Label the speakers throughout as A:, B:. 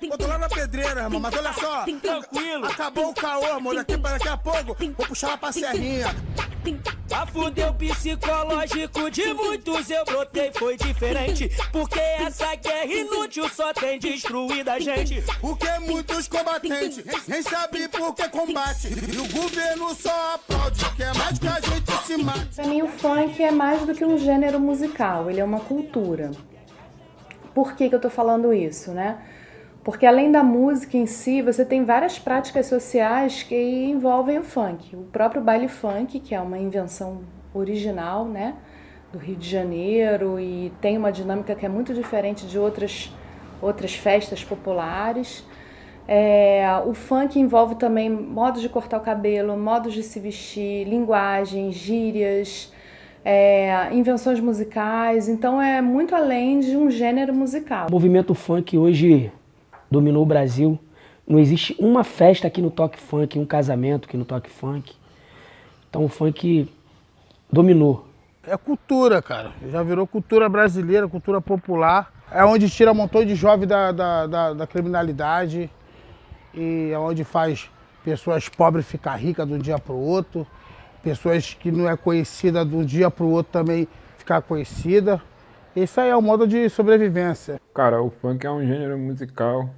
A: Eu tô lá na pedreira, irmão, mas olha só.
B: Tranquilo.
A: Acabou o caô, amor. Daqui a pouco, vou puxar ela pra serrinha.
B: A fudeu psicológico de muitos eu brotei, foi diferente. Porque essa guerra inútil só tem destruído a gente.
A: Porque muitos combatentes nem sabem por que combate. E o governo só aplaude, quer mais que a gente se mate.
C: Pra mim o funk é mais do que um gênero musical, ele é uma cultura. Por que eu tô falando isso, né? Porque além da música em si, você tem várias práticas sociais que envolvem o funk. O próprio baile funk, que é uma invenção original, né, do Rio de Janeiro, e tem uma dinâmica que é muito diferente de outras festas populares. O funk envolve também modos de cortar o cabelo, modos de se vestir, linguagem, gírias, invenções musicais. Então é muito além de um gênero musical.
D: O movimento funk hoje dominou o Brasil. Não existe uma festa aqui no toque funk, um casamento aqui no toque funk. Então o funk dominou.
E: É cultura, cara. Já virou cultura brasileira, cultura popular. É onde tira um montão de jovem da criminalidade e é onde faz pessoas pobres ficar ricas de um dia para o outro. Pessoas que não é conhecida de um dia para o outro também ficar conhecida. Isso aí é o modo de sobrevivência.
F: Cara, o funk é um gênero musical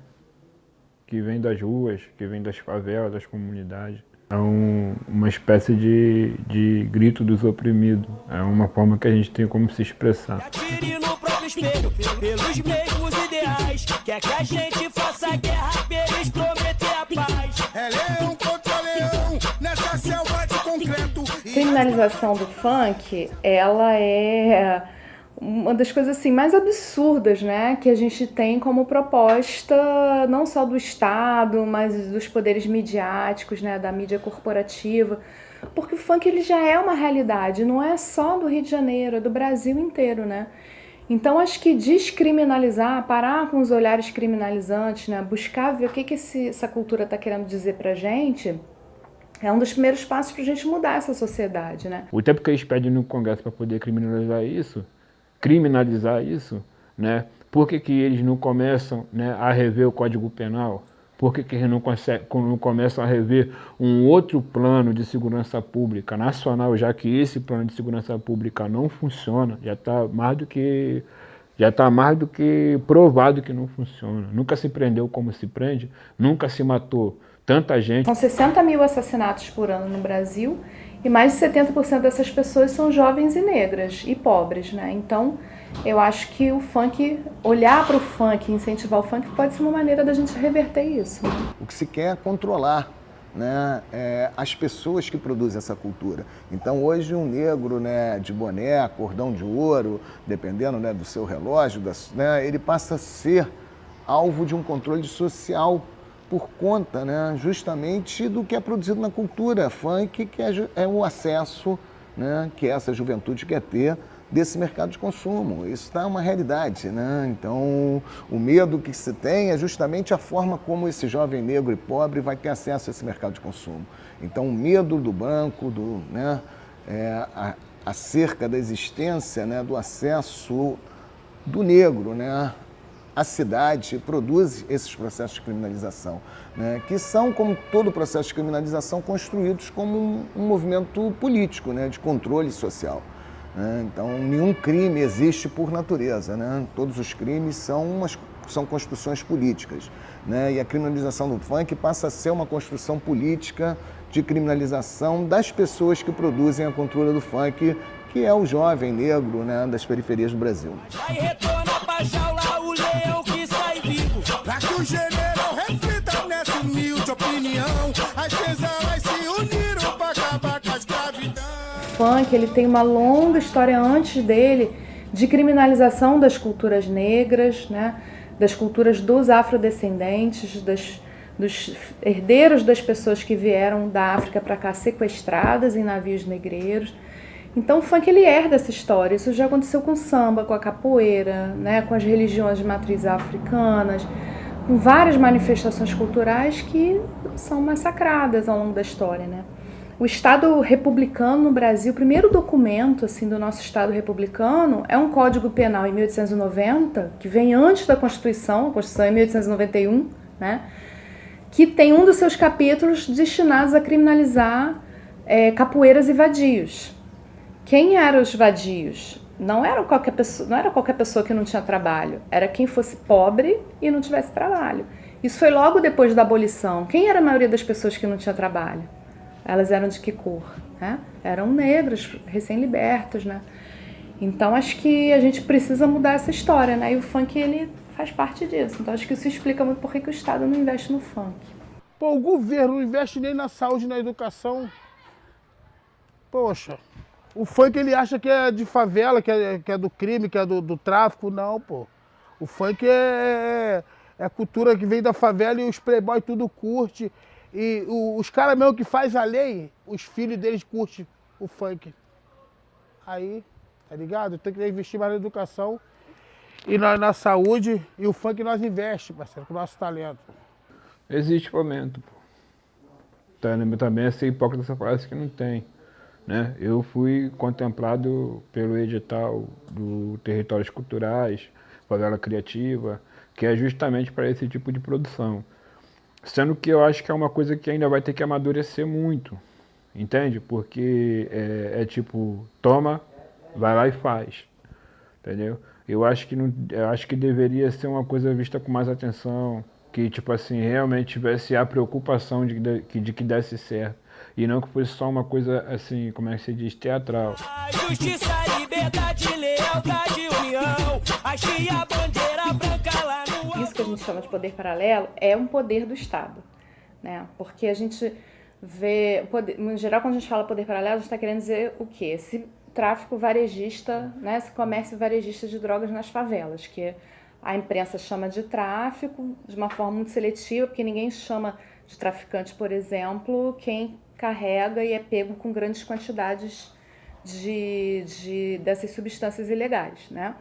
F: que vem das ruas, que vem das favelas, das comunidades. É uma espécie de grito dos oprimidos. É uma forma que a gente tem como se expressar.
B: Atire no próprio espelho, pelos mesmos ideais. Quer que a gente faça guerra pra eles prometer a paz.
A: É leão contra leão, nessa selva de concreto.
C: Criminalização do funk, ela é uma das coisas assim mais absurdas, né, que a gente tem como proposta não só do Estado, mas dos poderes midiáticos, né, da mídia corporativa, porque o funk ele já é uma realidade, não é só do Rio de Janeiro, é do Brasil inteiro, né? Então acho que descriminalizar, parar com os olhares criminalizantes, né, buscar ver o que essa cultura está querendo dizer pra gente, é um dos primeiros passos para a gente mudar essa sociedade, né?
F: O tempo que eles pedem no Congresso para poder criminalizar isso, né? Por que eles não começam, né, a rever o Código Penal? Por que eles não começam a rever um outro plano de segurança pública nacional, já que esse plano de segurança pública não funciona, já está mais do que provado que não funciona. Nunca se prendeu como se prende, nunca se matou tanta gente.
C: São 60 mil assassinatos por ano no Brasil e mais de 70% dessas pessoas são jovens e negras e pobres, né? Então, eu acho que o funk, olhar para o funk, incentivar o funk, pode ser uma maneira da gente reverter isso. Né?
G: O que se quer é controlar, né, as pessoas que produzem essa cultura. Então, hoje, um negro, né, de boné, cordão de ouro, dependendo, né, do seu relógio, né, ele passa a ser alvo de um controle social por conta, né, justamente do que é produzido na cultura funk, que é o acesso, né, que essa juventude quer ter desse mercado de consumo. Isso está uma realidade, né? Então, o medo que se tem é justamente a forma como esse jovem negro e pobre vai ter acesso a esse mercado de consumo. Então, o medo do branco, né, acerca da existência, né, do acesso do negro, né, a cidade produz esses processos de criminalização, né, que são, como todo processo de criminalização, construídos como um movimento político, né, de controle social. Né? Então, nenhum crime existe por natureza, né? Todos os crimes são construções políticas, né? E a criminalização do funk passa a ser uma construção política de criminalização das pessoas que produzem a cultura do funk, que é o jovem negro, né, das periferias do Brasil.
B: Aí retorna pra jaula o leão que sai vivo.
A: Pra que o general reflita nessa humilde opinião, as senzalas se uniram pra acabar com a escravidão.
C: O funk, ele tem uma longa história antes dele de criminalização das culturas negras, né, das culturas dos afrodescendentes, dos herdeiros das pessoas que vieram da África para cá sequestradas em navios negreiros. Então o funk ele herda essa história. Isso já aconteceu com o samba, com a capoeira, né, com as religiões de matriz africanas, com várias manifestações culturais que são massacradas ao longo da história, né? O Estado republicano no Brasil, o primeiro documento assim, do nosso Estado republicano é um Código Penal em 1890, que vem antes da Constituição, a Constituição é em 1891, né? Que tem um dos seus capítulos destinados a criminalizar capoeiras e vadios. Quem eram os vadios? Não era qualquer pessoa que não tinha trabalho, era quem fosse pobre e não tivesse trabalho. Isso foi logo depois da abolição. Quem era a maioria das pessoas que não tinha trabalho? Elas eram de que cor? Né? Eram negros, recém-libertos, né? Então acho que a gente precisa mudar essa história, né? E o funk, ele faz parte disso. Então acho que isso explica muito por que o Estado não investe no funk.
E: Pô, o governo não investe nem na saúde, na educação. Poxa, o funk ele acha que é de favela, que é do crime, que é do tráfico. Não, pô. O funk é a cultura que vem da favela e os playboy tudo curte. E os caras mesmo que faz a lei, os filhos deles curtem o funk. Aí, tá ligado? Tem que investir mais na educação e na saúde. E o funk nós investe, parceiro, com o nosso talento.
F: Existe fomento, pô. Também é ser hipócrita essa frase que não tem. Né? Eu fui contemplado pelo edital do Territórios Culturais, Favela Criativa, que é justamente para esse tipo de produção. Sendo que eu acho que é uma coisa que ainda vai ter que amadurecer muito, entende? Porque é tipo, toma, vai lá e faz, entendeu? Eu acho que deveria ser uma coisa vista com mais atenção, que tipo assim, realmente tivesse a preocupação de que desse certo. E não que fosse só uma coisa assim, como é que se diz, teatral.
B: Justiça, liberdade, lealdade, união. Achei a bandeira branca lá no...
C: Isso que a gente chama de poder paralelo é um poder do Estado, né? Porque a gente vê, em geral, quando a gente fala poder paralelo, a gente está querendo dizer o quê? Esse tráfico varejista, né? Esse comércio varejista de drogas nas favelas, que a imprensa chama de tráfico de uma forma muito seletiva, porque ninguém chama de traficante, por exemplo, quem carrega e é pego com grandes quantidades dessas substâncias ilegais, né?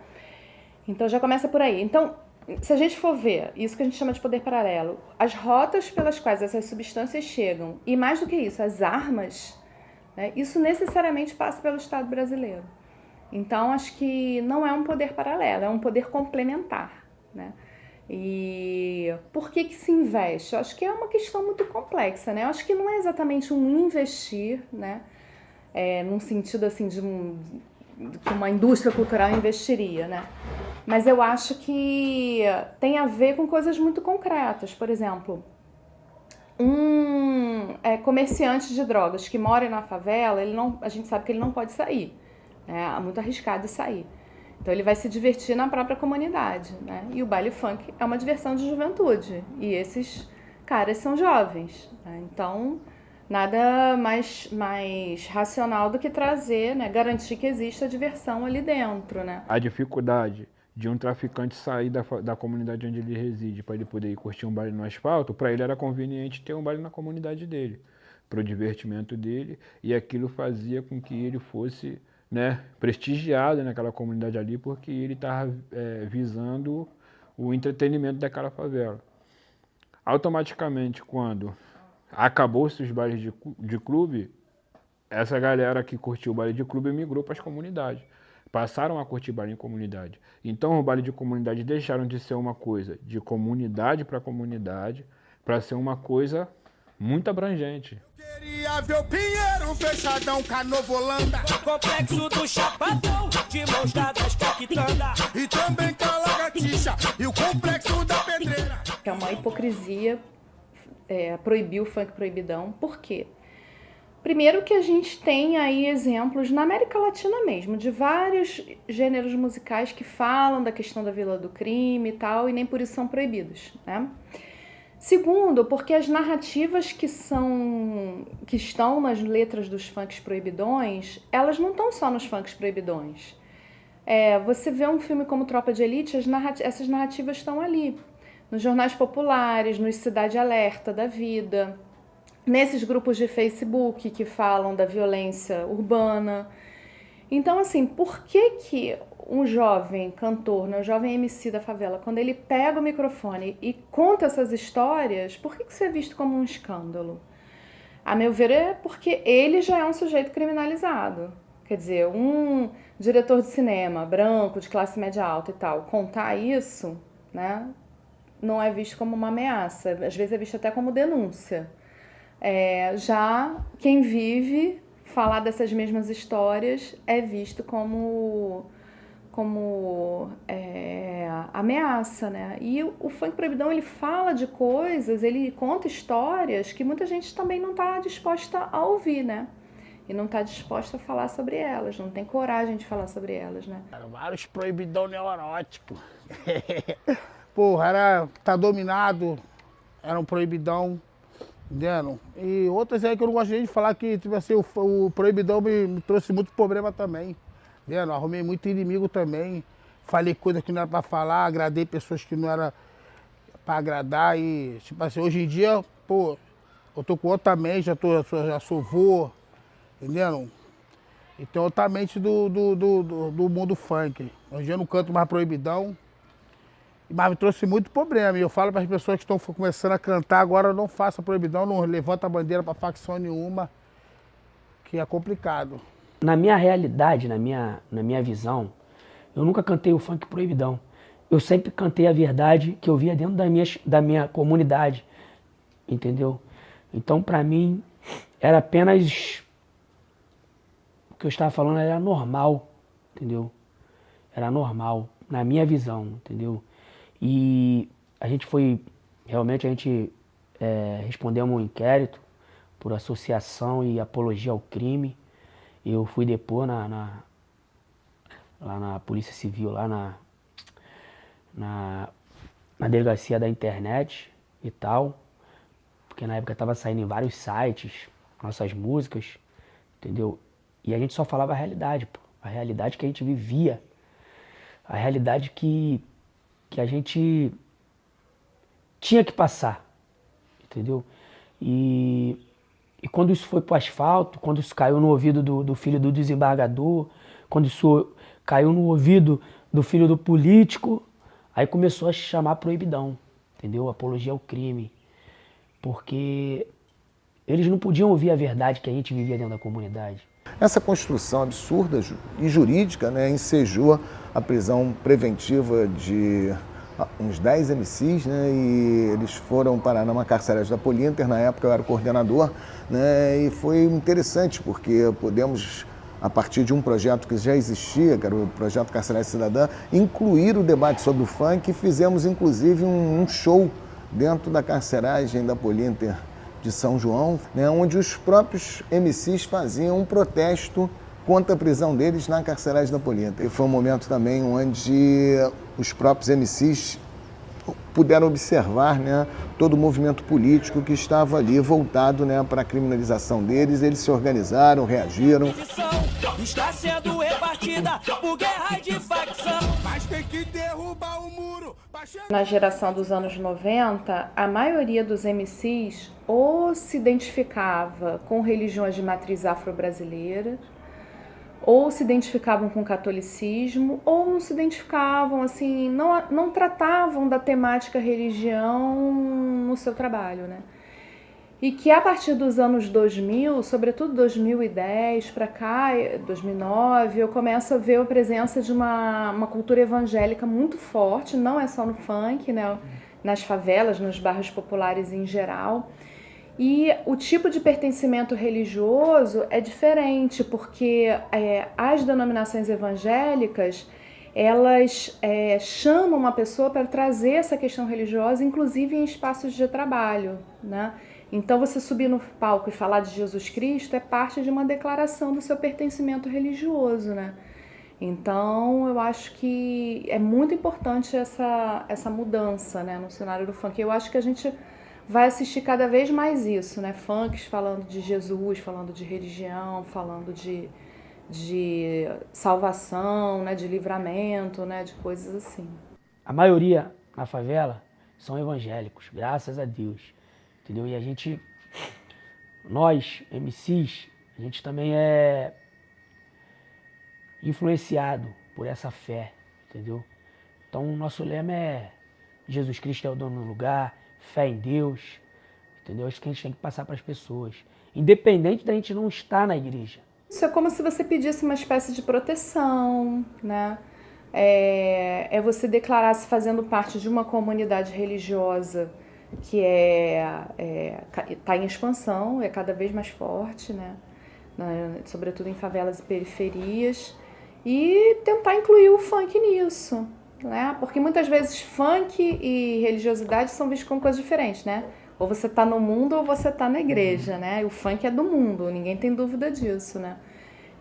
C: Então já começa por aí. Então, se a gente for ver isso que a gente chama de poder paralelo, as rotas pelas quais essas substâncias chegam, e mais do que isso, as armas, né, isso necessariamente passa pelo Estado brasileiro. Então, acho que não é um poder paralelo, é um poder complementar, né? E por que se investe? Eu acho que é uma questão muito complexa, né? Eu acho que não é exatamente um investir, né? Num sentido assim que uma indústria cultural investiria, né? Mas eu acho que tem a ver com coisas muito concretas. Por exemplo, comerciante de drogas que mora na favela, a gente sabe que ele não pode sair, né? É muito arriscado sair. Então ele vai se divertir na própria comunidade, né? E o baile funk é uma diversão de juventude. E esses caras são jovens, né? Então nada mais racional do que trazer, né? Garantir que exista diversão ali dentro, né?
F: A dificuldade de um traficante sair da comunidade onde ele reside para ele poder ir curtir um baile no asfalto, para ele era conveniente ter um baile na comunidade dele, para o divertimento dele, e aquilo fazia com que ele fosse, né, prestigiado naquela comunidade ali, porque ele estava visando o entretenimento daquela favela. Automaticamente, quando acabou-se os bailes de clube, essa galera que curtiu o baile de clube migrou para as comunidades. Passaram a curtir baile em comunidade. Então, o baile de comunidade deixaram de ser uma coisa de comunidade para ser uma coisa muito abrangente.
A: Queria ver o Pinheiro fechadão com a Novolanda.
B: Complexo do Chapadão, de mãos dadas com a quitanda.
A: E também com a Lagartixa e o complexo da Pedreira.
C: É uma hipocrisia proibir o funk proibidão. Por quê? Primeiro que a gente tem aí exemplos na América Latina mesmo, de vários gêneros musicais que falam da questão da vila do crime e tal, e nem por isso são proibidos, né? Segundo, porque as narrativas que estão nas letras dos funks proibidões, elas não estão só nos funks proibidões. Você vê um filme como Tropa de Elite, essas narrativas estão ali, nos jornais populares, nos Cidade Alerta da vida, nesses grupos de Facebook que falam da violência urbana. Então, assim, por que um jovem cantor, né, um jovem MC da favela, quando ele pega o microfone e conta essas histórias, por que isso é visto como um escândalo? A meu ver, é porque ele já é um sujeito criminalizado. Quer dizer, um diretor de cinema, branco, de classe média alta e tal, contar isso, né, não é visto como uma ameaça, às vezes é visto até como denúncia. Já quem vive falar dessas mesmas histórias é visto como ameaça, né? E o funk proibidão, ele fala de coisas, ele conta histórias que muita gente também não está disposta a ouvir, né? E não está disposta a falar sobre elas, não tem coragem de falar sobre elas, né?
E: Vários proibidão neurótico. Porra, tá dominado, era um proibidão, entendeu? E outras aí que eu não gosto de falar que, tipo assim, o proibidão me trouxe muito problema também, entendeu? Arrumei muito inimigo também, falei coisas que não era pra falar, agradei pessoas que não era pra agradar e, tipo assim, hoje em dia, pô, eu tô com outra mente, já sou vô, entendeu? Então outra mente do mundo funk. Hoje em dia eu não canto mais proibidão, mas me trouxe muito problema. E eu falo para as pessoas que estão começando a cantar agora, não faça proibidão, não levanta a bandeira para facção nenhuma, que é complicado.
D: Na minha realidade, na minha visão, eu nunca cantei o funk proibidão. Eu sempre cantei a verdade que eu via dentro da minha comunidade, entendeu? Então, para mim, era apenas... O que eu estava falando era normal, entendeu? Era normal, na minha visão, entendeu? E a gente respondeu um inquérito por associação e apologia ao crime. Eu fui depor lá na Polícia Civil, lá na delegacia da internet e tal, porque na época estava saindo em vários sites nossas músicas, entendeu? E a gente só falava a realidade, pô, a realidade que a gente vivia, a realidade que a gente tinha que passar, entendeu? E quando isso foi pro asfalto, quando isso caiu no ouvido do filho do desembargador, quando isso caiu no ouvido do filho do político, aí começou a chamar proibidão, entendeu? Apologia ao crime. Porque eles não podiam ouvir a verdade que a gente vivia dentro da comunidade.
G: Essa construção absurda e jurídica, né, ensejou a prisão preventiva de uns 10 MCs, né, e eles foram parar numa carcerária da Polinter, na época eu era coordenador, né, e foi interessante porque podemos, a partir de um projeto que já existia, que era o Projeto Carcerária Cidadã, incluir o debate sobre o funk e fizemos inclusive um show dentro da carceragem da Polinter de São João, né, onde os próprios MCs faziam um protesto contra a prisão deles na carceragem da Polinter. E foi um momento também onde os próprios MCs puderam observar, né, todo o movimento político que estava ali voltado, né, para a criminalização deles. Eles se organizaram, reagiram.
B: Está sendo repartida por guerra de facção.
A: Mas tem que derrubar o muro.
C: Na geração dos anos 90, a maioria dos MCs ou se identificava com religiões de matriz afro-brasileira, ou se identificavam com o catolicismo, ou não se identificavam, assim, não tratavam da temática religião no seu trabalho, né? E que a partir dos anos 2000, sobretudo 2010 para cá, 2009, eu começo a ver a presença de uma cultura evangélica muito forte, não é só no funk, né? Nas favelas, nos bairros populares em geral. E o tipo de pertencimento religioso é diferente, porque as denominações evangélicas, elas chamam a pessoa para trazer essa questão religiosa, inclusive em espaços de trabalho, né? Então, você subir no palco e falar de Jesus Cristo é parte de uma declaração do seu pertencimento religioso, né? Então, eu acho que é muito importante essa mudança, né, no cenário do funk. Eu acho que a gente vai assistir cada vez mais isso, né? Funks falando de Jesus, falando de religião, falando de salvação, né, de livramento, né, de coisas assim.
D: A maioria na favela são evangélicos, graças a Deus, entendeu? E a gente, nós, MCs, a gente também é influenciado por essa fé, entendeu? Então o nosso lema é Jesus Cristo é o dono do lugar, fé em Deus, entendeu? Acho que a gente tem que passar para as pessoas, independente da gente não estar na igreja.
C: Isso é como se você pedisse uma espécie de proteção, né? É você declarar-se fazendo parte de uma comunidade religiosa que está em expansão, é cada vez mais forte, né? Sobretudo em favelas e periferias, e tentar incluir o funk nisso, né? Porque muitas vezes funk e religiosidade são vistos como coisas diferentes, né? Ou você está no mundo ou você está na igreja, né? E o funk é do mundo, ninguém tem dúvida disso, né?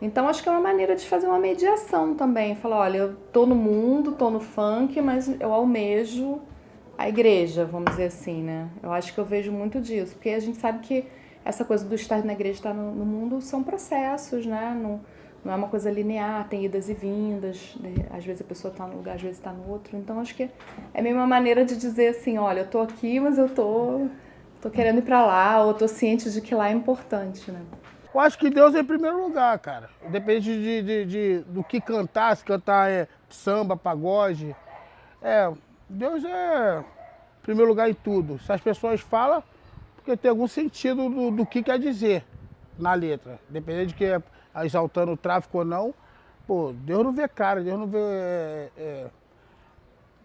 C: Então acho que é uma maneira de fazer uma mediação também. Falar, olha, eu tô no mundo, tô no funk, mas eu almejo a igreja, vamos dizer assim, né? Eu acho que eu vejo muito disso, porque a gente sabe que essa coisa do estar na igreja e estar no mundo são processos, né? Não é uma coisa linear, tem idas e vindas, né? Às vezes a pessoa está num lugar, às vezes está no outro. Então acho que é meio uma maneira de dizer assim, olha, eu tô aqui, mas eu tô querendo ir para lá, ou tô ciente de que lá é importante, né?
E: Eu acho que Deus é em primeiro lugar, cara. Independente do que cantar, se cantar samba, pagode. Deus é em primeiro lugar em tudo. Se as pessoas falam, porque tem algum sentido do que quer dizer na letra. Independente de que é exaltando o tráfico ou não, pô, Deus não vê cara, Deus não vê...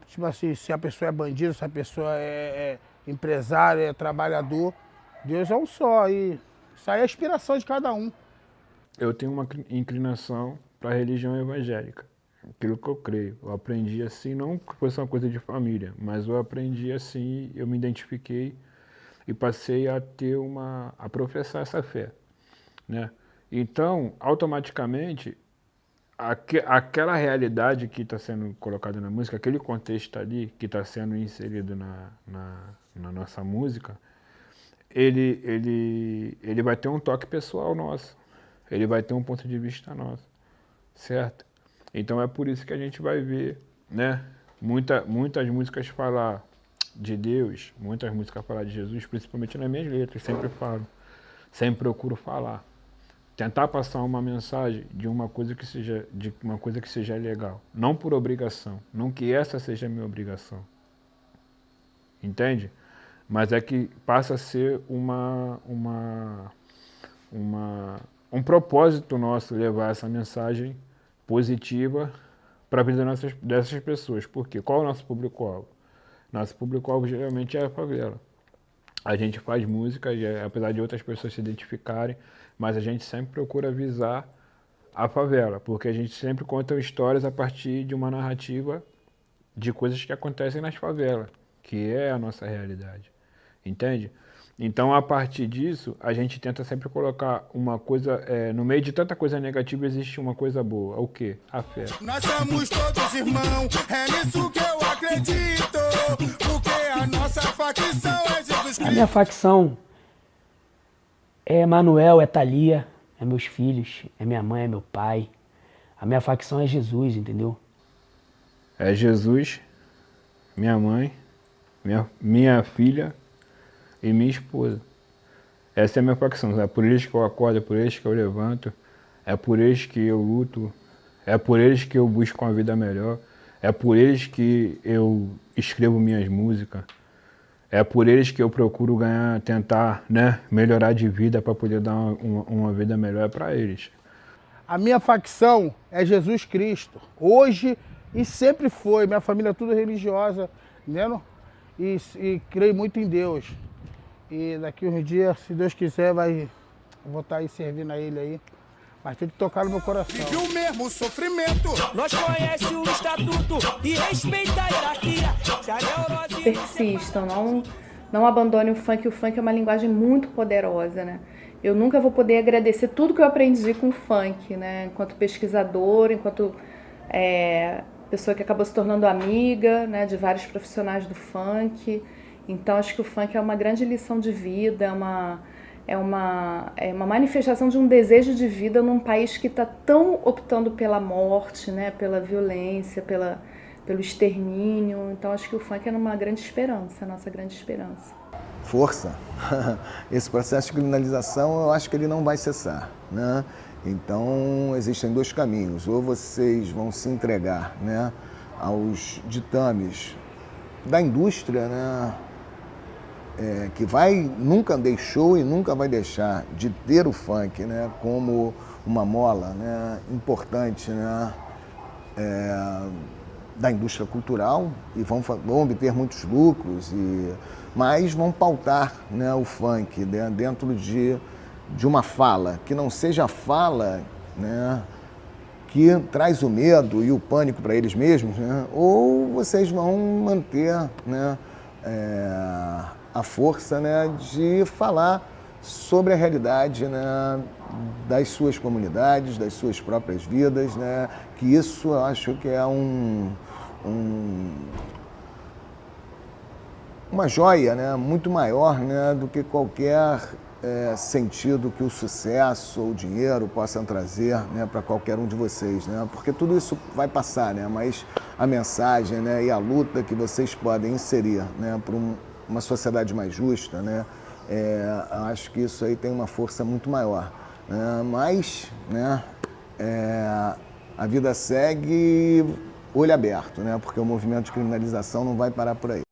E: tipo assim, se a pessoa é bandido, se a pessoa é empresário, é trabalhador. Deus é um só e isso aí é a inspiração de cada um.
F: Eu tenho uma inclinação para a religião evangélica, aquilo que eu creio. Eu aprendi assim, não que fosse uma coisa de família, mas eu aprendi assim, eu me identifiquei e passei a a professar essa fé, né? Então, automaticamente, aquela realidade que está sendo colocada na música, aquele contexto ali que está sendo inserido na nossa música, ele vai ter um toque pessoal nosso, ele vai ter um ponto de vista nosso, certo? Então é por isso que a gente vai ver, né, muitas músicas falar de Deus, muitas músicas falar de Jesus, principalmente nas minhas letras, sempre falo, sempre procuro falar. Tentar passar uma mensagem de uma coisa que seja legal, não por obrigação, não que essa seja a minha obrigação, entende? Mas é que passa a ser um propósito nosso levar essa mensagem positiva para a vida dessas pessoas. Por quê? Qual é o nosso público-alvo? Nosso público-alvo geralmente é a favela. A gente faz música, apesar de outras pessoas se identificarem, mas a gente sempre procura visar a favela, porque a gente sempre conta histórias a partir de uma narrativa de coisas que acontecem nas favelas, que é a nossa realidade, entende? Então, a partir disso, a gente tenta sempre colocar uma coisa, no meio de tanta coisa negativa existe uma coisa boa, o quê? A fé.
A: Nós somos todos irmãos, é nisso que eu acredito, porque a nossa facção é Jesus Cristo.
D: A minha facção é Manuel, é Thalia, é meus filhos, é minha mãe, é meu pai. A minha facção é Jesus, entendeu?
F: É Jesus, minha mãe, minha filha e minha esposa. Essa é a minha facção. É por eles que eu acordo, é por eles que eu levanto, é por eles que eu luto, é por eles que eu busco uma vida melhor, é por eles que eu escrevo minhas músicas. É por eles que eu procuro tentar, né, melhorar de vida para poder dar uma vida melhor para eles.
E: A minha facção é Jesus Cristo. Hoje e sempre foi. Minha família é tudo religiosa, entendeu? E creio muito em Deus. E daqui uns dias, se Deus quiser, eu vou estar aí servindo a Ele aí. Mas tem que tocar no meu coração.
A: E o mesmo sofrimento.
B: Nós conhece o estatuto e respeita a hierarquia. Se a neurose...
C: Persistam, não abandone o funk é uma linguagem muito poderosa, né? Eu nunca vou poder agradecer tudo que eu aprendi com o funk, né? Enquanto pesquisadora, enquanto pessoa que acabou se tornando amiga, né, de vários profissionais do funk. Então acho que o funk é uma grande lição de vida, é uma manifestação de um desejo de vida num país que está tão optando pela morte, né, pela violência, pelo extermínio. Então acho que o funk é uma grande esperança, a nossa grande esperança.
G: Força. Esse processo de criminalização, eu acho que ele não vai cessar, né? Então existem dois caminhos: ou vocês vão se entregar, né, aos ditames da indústria, né, que nunca deixou e nunca vai deixar de ter o funk, né, como uma mola, né, importante, né, da indústria cultural, e vão obter muitos lucros, mas vão pautar, né, o funk, né, dentro de uma fala, que não seja a fala, né, que traz o medo e o pânico para eles mesmos, né, ou vocês vão manter, né, a força, né, de falar sobre a realidade, né, das suas comunidades, das suas próprias vidas, né, que isso eu acho que é uma joia, né, muito maior, né, do que qualquer sentido que o sucesso ou o dinheiro possam trazer, né, para qualquer um de vocês, né, porque tudo isso vai passar, né, mas a mensagem, né, e a luta que vocês podem inserir, né, para uma sociedade mais justa, né, acho que isso aí tem uma força muito maior, né, mas, né, a vida segue olho aberto, né, porque o movimento de criminalização não vai parar por aí.